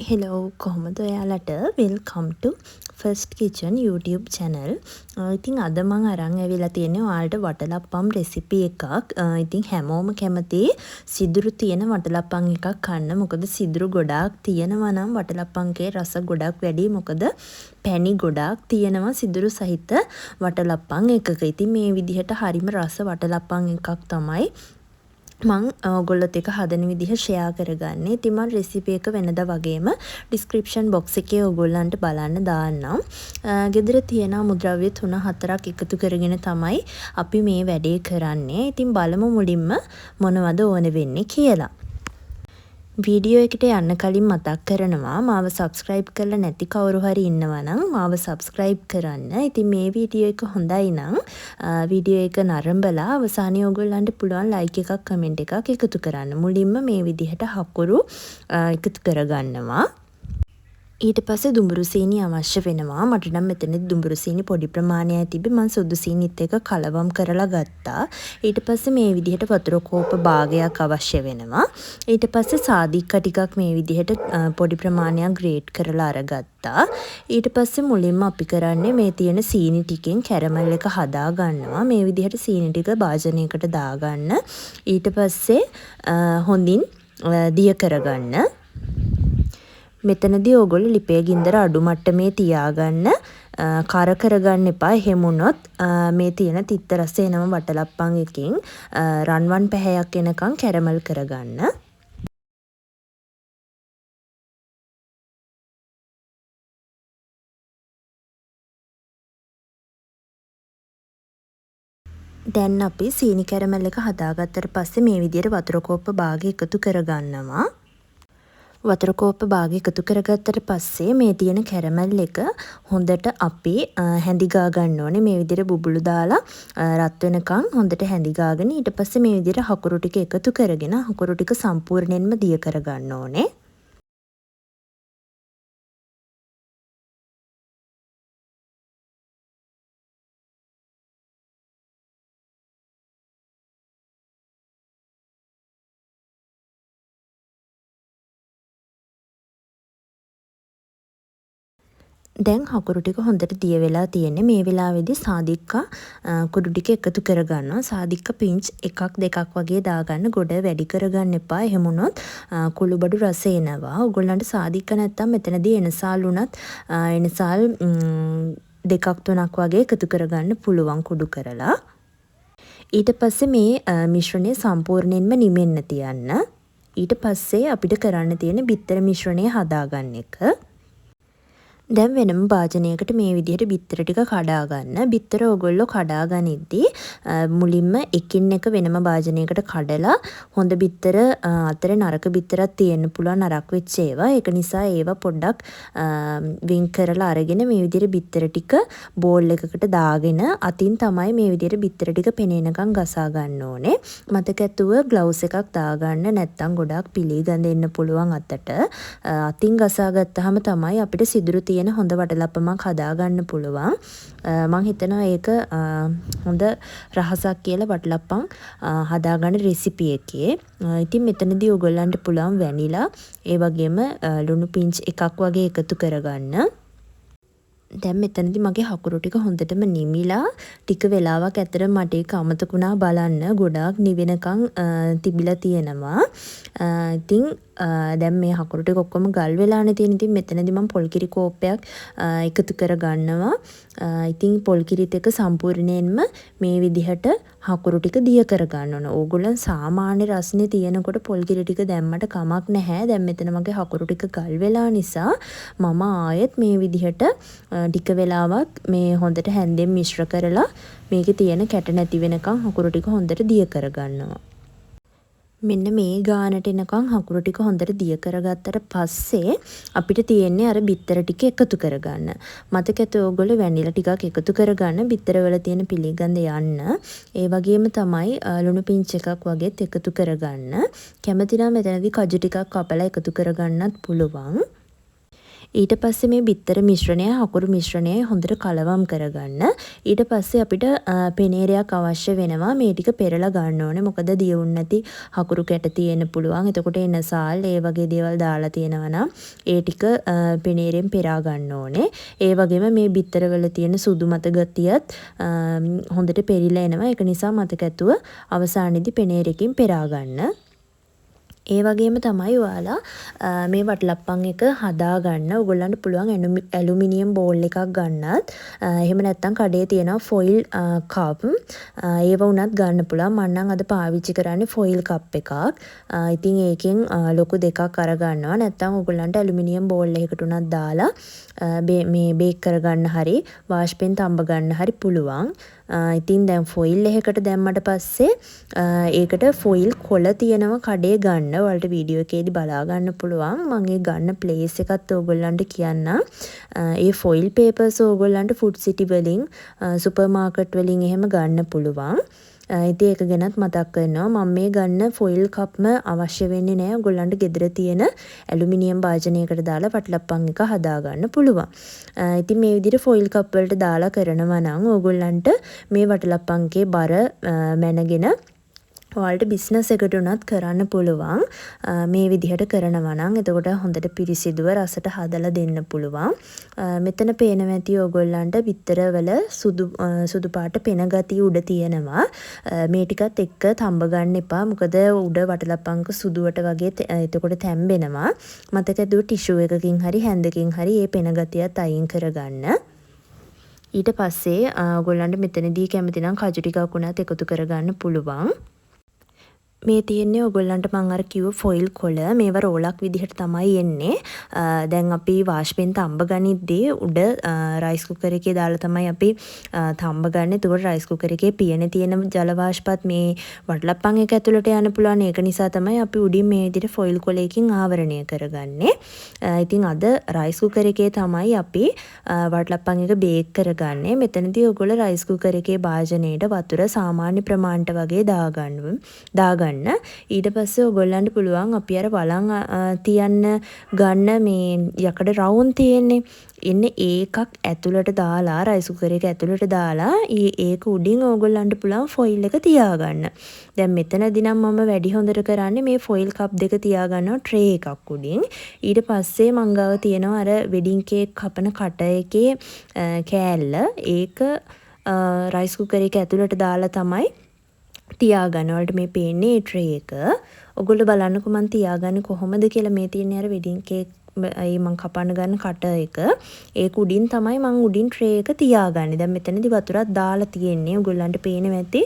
Hello කොහොමද ඔයාලට welcome ටු first kitchen YouTube channel. ඉතින් අද මං අරන් ඇවිල්ලා තියෙන්නේ ඔයාලට වටලප්පම් රෙසිපි එකක්. ඉතින් හැමෝම කැමති සිදුරු තියෙන වටලප්පම් එකක් කන්න. මොකද සිදුරු ගොඩාක් තියෙනවා නම් වටලප්පම්ගේ රස ගොඩක් වැඩි. මොකද පැණි ගොඩාක් තියෙනවා සිදුරු සහිත වටලප්පම් එකක. ඉතින් මේ විදිහට හරිම රස වටලප්පම් එකක් තමයි මං ඔයගොල්ලොත් එක්ක හදන විදිහ ෂෙයා කරගන්නේ. ඉතින් මම රෙසිපි එක වෙනදා වගේම ඩිස්ක්‍රිප්ෂන් බොක්ස් එකේ ඔයගොල්ලන්ට බලන්න දාන්නම්. ගෙදර තියෙන අමුද්‍රව්‍ය 3-4ක් එකතු කරගෙන තමයි අපි මේ වැඩේ කරන්නේ. ඉතින් බලමු මුලින්ම මොනවද ඕන වෙන්නේ කියලා. වීඩියෝ එකට යන්න කලින් මතක් කරනවා මාව සබ්ස්ක්‍රයිබ් කරලා නැති කවුරු හරි ඉන්නවා නම් මාව සබ්ස්ක්‍රයිබ් කරන්න. ඉතින් මේ වීඩියෝ එක හොඳයි නම් වීඩියෝ එක නරඹලා අවසානයේ ඔයගොල්ලන්ට පුළුවන් ලයික් එකක් කමෙන්ට් එකක් එකතු කරන්න. මුලින්ම මේ විදිහට හකුරු එකතු කරගන්නවා. ඊට පස්සේ දුඹුරු සීනි අවශ්‍ය වෙනවා. මට නම් මෙතනදී දුඹුරු සීනි පොඩි ප්‍රමාණයක් තිබ්බේ. මම සුදු සීනිත් එක්ක කලවම් කරලා ගත්තා. ඊට පස්සේ මේ විදිහට වතුර කෝප භාගයක් අවශ්‍ය වෙනවා. ඊට පස්සේ සාදික්ක ටිකක් මේ විදිහට පොඩි ප්‍රමාණයක් ග්‍රේට් කරලා අරගත්තා. ඊට පස්සේ මුලින්ම අපි කරන්නේ මේ තියෙන සීනි ටිකෙන් කැරමල් එක හදා ගන්නවා. මේ විදිහට සීනි ටික භාජනයකට දාගන්න. ඊට පස්සේ හොඳින් දිය කරගන්න. මෙතනදී ඕගොල්ලෝ ලිපේ ගින්දර අඩු මට්ටමේ තියාගන්න. කර කරගන්න එපා. එහෙම වුණොත් මේ තියෙන තිත්ත රස එනම වටලප්පම් එකකින් රන්වන් පැහැයක් එනකන් කැරමල් කරගන්න. දැන් අපි සීනි කැරමල් එක හදාගත්තට පස්සේ මේ විදිහට වතුර කෝප්ප භාග එකතු කරගන්නවා. වතුර කෝප්ප භාග එකතු කරගත්තට පස්සේ මේ තියෙන කැරමල් එක හොඳට අපි හැඳි ගා ගන්න ඕනේ. මේ විදිහට බුබුලු දාලා රත් වෙනකන් හොඳට හැඳි ගාගෙන ඊට පස්සේ මේ විදිහට හකුරු ටික එකතු කරගෙන හකුරු ටික සම්පූර්ණයෙන්ම දිය කරගන්න ඕනේ. දැන් හකුරු ටික හොඳට දිය වෙලා තියෙන්නේ. මේ වෙලාවේදී සාදික්කා කුඩු ටික එකතු කරගන්නවා. සාදික්කා පින්ච් එකක් දෙකක් වගේ දාගන්න. ගොඩ වැඩි කරගන්න එපා. එහෙම වුණොත් කුළුබඩු රස එනවා. ඔයගොල්ලන්ට සාදික්කා නැත්තම් මෙතනදී එනසාල් උනත් එනසාල් දෙකක් තුනක් වගේ එකතු කරගන්න පුළුවන් කුඩු කරලා. ඊට පස්සේ මේ මිශ්‍රණය සම්පූර්ණයෙන්ම නිමෙන්න තියන්න. ඊට පස්සේ අපිට කරන්න තියෙන්නේ බිත්තර මිශ්‍රණය හදාගන්න එක. දැන් වෙනම භාජනයකට මේ විදිහට බිත්තර ටික කඩා ගන්න. බිත්තර ඔයගොල්ලෝ කඩා ගනිද්දී මුලින්ම එකින් එක වෙනම භාජනයකට කඩලා හොඳ බිත්තර අතර නරක බිත්තරක් තියෙන්න පුළුවන් නරක් වෙච්ච ඒවා. ඒක නිසා ඒවා පොඩ්ඩක් වින් කරලා අරගෙන මේ විදිහට බිත්තර ටික බෝල් එකකට දාගෙන අතින් තමයි මේ විදිහට බිත්තර ටික පෙනෙනකන් ගසා ගන්න ඕනේ. මතක ඇතුව ග්ලව්ස් එකක් දාගන්න. නැත්තම් ගොඩාක් පිලී ගඳ එන්න පුළුවන් අතට. අතින් ගසා ගත්තාම තමයි අපිට සිදුරු තියෙන හොඳ වටලප්පමක් හදාගන්න පුළුවන්. මම හිතනවා ඒක හොඳ රහසක් කියලා වටලප්පම් හදාගන්න රෙසිපි එකේ. ඉතින් මෙතනදී ඔයගොල්ලන්ට පුළුවන් වැනිලා ඒ වගේම ලුණු පිංච් එකක් වගේ එකතු කරගන්න. දැන් මෙතනදී මගේ හකුරු ටික හොඳටම නිමිලා ටික වෙලාවක් ඇතර මට ඒක අමතකුණා බලන්න. ගොඩාක් නිවෙනකන් තිබිලා තියෙනවා. ඉතින් දැන් මේ හකුරු ටික ඔක්කොම ගල් වෙලානේ තියෙන. ඉතින් මෙතනදී මම පොල් කිරි කෝප්පයක් එකතු කර ගන්නවා. ඉතින් පොල් කිරිත් එක සම්පූර්ණයෙන්ම මේ විදිහට හකුරු ටික දිය කර ගන්න ඕන. ඕගොල්ලන් සාමාන්‍ය රසනේ තියෙනකොට පොල් කිරි ටික දැම්මට කමක් නැහැ. දැන් මෙතන මගේ හකුරු ටික ගල් වෙලා නිසා මම ආයෙත් මේ විදිහට ටික වෙලාවක් මේ හොඳට හැන්දෙන් මිශ්‍ර කරලා මේකේ තියෙන කැට නැති වෙනකන් හකුරු ටික හොඳට දිය කර ගන්නවා. මෙන්න මේ ගානට එනකන් හකුරු ටික හොඳට දිය කරගත්තට පස්සේ අපිට තියෙන්නේ අර බිත්තර ටික එකතු කරගන්න. මතක ඇත ඕගොල්ලෝ වැනිලා ටිකක් එකතු කරගන්න බිත්තර වල තියෙන පිළිගඳ යන්න. ඒ වගේම තමයි ලුණු පිංච් එකක් වගේත් එකතු කරගන්න. කැමති නම් මෙතනදී කජු ටිකක් කපලා එකතු කරගන්නත් පුළුවන්. ඊට පස්සේ මේ බිත්තර මිශ්‍රණය හකුරු මිශ්‍රණය හොඳට කලවම් කරගන්න. ඊට පස්සේ අපිට පෙනේරයක් අවශ්‍ය වෙනවා. මේ ටික පෙරලා ගන්න ඕනේ. මොකද දියුණු නැති හකුරු කැට තියෙන්න පුළුවන්. එතකොට එනසාල් ඒ වගේ දේවල් දාලා තියෙනවා නම් ඒ ටික පෙනේරෙන් පෙරා ගන්න ඕනේ. ඒ වගේම මේ බිත්තරවල තියෙන සුදු මත ගතියත් හොඳට පෙරිලා එනවා. ඒක නිසා මතක ඇතුව අවසානයේදී පෙනේරකින් පෙරා ගන්න. ඒ වගේම තමයි ඔයාලා මේ වටලප්පන් එක හදාගන්න ඔයගොල්ලන්ට පුළුවන් ඇලුමිනියම් බෝල් එකක් ගන්නත් එහෙම නැත්නම් කඩේ තියෙන ෆොයිල් කප් ඒව උනත් ගන්න පුළුවන්. මම නම් අද පාවිච්චි කරන්නේ ෆොයිල් කප් එකක්. ඉතින් ඒකෙන් ලොකු දෙකක් අරගන්නවා. නැත්නම් ඔයගොල්ලන්ට ඇලුමිනියම් බෝල් එකකට උනත් දාලා මේ බේක් කරගන්න හරි වාෂ්පෙන් තඹ ගන්න හරි පුළුවන්. ඉතින් දැන් ෆොයිල් එකකට දැම්මට පස්සේ ඒකට ෆොයිල් කොළ තියෙනවා කඩේ ගන්න. ඔයාලට වීඩියෝ එකේදී බලා ගන්න පුළුවන්. මම ඒ ගන්න ප්ලේස් එකත් ඕගොල්ලන්ට කියන්නම්. ඒ ෆොයිල් පේපර්ස් ඕගොල්ලන්ට ෆුඩ් සිටි වලින් සුපර් මාකට් වලින් එහෙම ගන්න පුළුවන්. ඉතින් ඒක ගැනත් මතක් කරනවා. මම මේ ගන්න ෆොයිල් කප්ම අවශ්‍ය වෙන්නේ නැහැ. ඔයගොල්ලන්ට ගෙදර තියෙන ඇලුමිනියම් භාජනයකට දාලා වටලප්පන් එක හදා ගන්න පුළුවන්. ඉතින් මේ විදිහට ෆොයිල් කප් වලට දාලා කරනවා නම් ඔයගොල්ලන්ට මේ වටලප්පන්කේ බර මැනගෙන ඔයාලට බිස්නස් එකට උනත් කරන්න පුළුවන්. මේ විදිහට කරනවා නම් එතකොට හොඳට පිරිසිදුව රසට හදලා දෙන්න පුළුවන්. මෙතන පේනවා ඇති ඔයගොල්ලන්ට බිත්තරවල සුදු පාට පෙන ගතිය උඩ තියෙනවා. මේ ටිකත් එක්ක තඹ ගන්න එපා. මොකද උඩ වටලප්පන්ක සුදුවට වගේ එතකොට තැම්බෙනවා. මතක ඇතුව ටිෂු එකකින් හරි හැන්දකින් හරි මේ පෙන ගතියත් අයින් කරගන්න. ඊට පස්සේ ඔයගොල්ලන්ට මෙතනදී කැමති නම් කජු ටිකක් උනත් එකතු කරගන්න පුළුවන්. මේ තියෙන්නේ ඔයගොල්ලන්ට මම අර කිව්ව ෆොයිල් කොළ. මේව රෝලක් විදිහට තමයි එන්නේ. දැන් අපි වාෂ්පෙන් තඹ ගනිද්දී උඩ රයිස් කුකර් එකේ දාලා තමයි අපි තඹ ගන්න. ඒකට රයිස් කුකර් එකේ පියනේ තියෙන ජල වාෂ්පත් මේ වටලප්පන් එක ඇතුළට යන්න පුළුවන්. ඒක නිසා තමයි අපි උඩින් මේ විදිහට ෆොයිල් කොළයකින් ආවරණය කරගන්නේ. ඉතින් අද රයිස් කුකර් එකේ තමයි අපි වටලප්පන් එක බේක් කරගන්නේ. මෙතනදී ඔයගොල්ලෝ රයිස් කුකර් එකේ භාජනයේට වතුර සාමාන්‍ය ප්‍රමාණයට වගේ දාගන්න. ඊට පස්සේ ඔයගොල්ලන්ට පුළුවන් අපි අර වලං තියන්න ගන්න මේ යකඩ රවුම් තියෙන්නේ. ඉන්නේ ඒකක් ඇතුළට දාලා රයිස් කුකර් එක ඇතුළට දාලා ඒක උඩින් ඔයගොල්ලන්ට පුළුවන් ෆොයිල් එක තියාගන්න. දැන් මෙතනදී නම් මම වැඩි හොඳට කරන්නේ මේ ෆොයිල් කප් දෙක තියාගන්නවා ට්‍රේ එකක් උඩින්. ඊට පස්සේ මං ගාව තියෙනවා අර වෙඩින් කේක් කපන කට එකේ කෑල්ල. ඒක රයිස් කුකර් එක ඇතුළට දාලා තමයි තියාගන්න. වලට මේ පේන්නේ ට්‍රේ එක. ඔයගොල්ලෝ බලන්නකෝ මම තියාගන්නේ කොහොමද කියලා. මේ තියෙන්නේ අර වෙඩින් කේක් මම කපන්න ගන්න කට එක. ඒක උඩින් තමයි මම උඩින් ට්‍රේ එක තියාගන්නේ. දැන් මෙතනදී වතුරක් දාලා තියෙන්නේ. ඔයගොල්ලන්ට පේනවා ඇති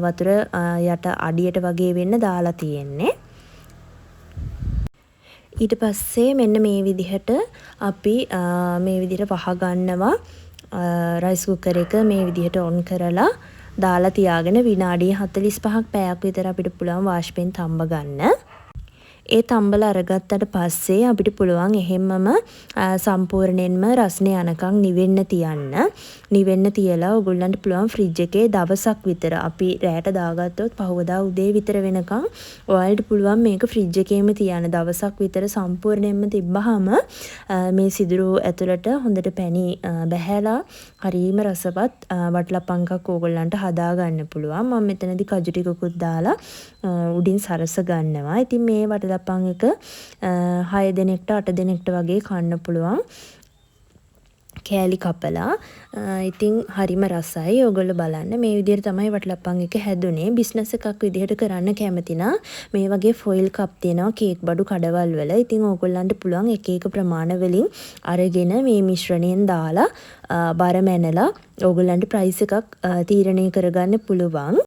වතුර යට අඩියට වගේ වෙන්න දාලා තියෙන්නේ. ඊට පස්සේ මෙන්න මේ විදිහට අපි මේ විදිහට වහ ගන්නවා රයිස් කුකර් එක මේ විදිහට ඔන් කරලා දාලා තියාගෙන විනාඩි 45ක් පැයක් විතර අපිට පුළුවන් වාෂ්පෙන් තඹ ගන්න. ඒ තඹල අරගත්තට පස්සේ අපිට පුළුවන් එහෙම්මම සම්පූර්ණයෙන්ම රස්නේ යනකම් නිවෙන්න තියන්න. නිවෙන්න තියලා ඔයගොල්ලන්ට පුළුවන් ෆ්‍රිජ් එකේ දවසක් විතර අපි රැයට දාගත්තොත් පහවදා උදේ විතර වෙනකම් ඔයාලට පුළුවන් මේක ෆ්‍රිජ් එකේම තියන්න. දවසක් විතර සම්පූර්ණයෙන්ම තිබ්බහම මේ සිදුරු ඇතුළට හොඳට පැණි බැහැලා හරීම රසවත් වටලප්පන්කක් ඕගොල්ලන්ට හදා ගන්න පුළුවන්. මම මෙතනදී කජු ටිකකුත් දාලා උඩින් සරස ගන්නවා. ඉතින් මේ වටලප්පන් එක 6 දෙනෙක්ට 8 දෙනෙක්ට වගේ කන්න පුළුවන්. කෑලි කපලා. ඉතින් හරිම රසයි. ඔයගොල්ලෝ බලන්න මේ විදිහට තමයි වටලප්පන් එක හැදුනේ. බිස්නස් එකක් විදිහට කරන්න කැමති නම් මේ වගේ ෆොයිල් කප් තියෙනවා කේක් බඩු කඩවල් වල. ඉතින් ඕගොල්ලන්ට පුළුවන් එක එක ප්‍රමාණ වලින් අරගෙන මේ මිශ්‍රණයෙන් දාලා බර මැනලා ඕගොල්ලන්ට ප්‍රයිස් එකක් තීරණය කරගන්න පුළුවන්.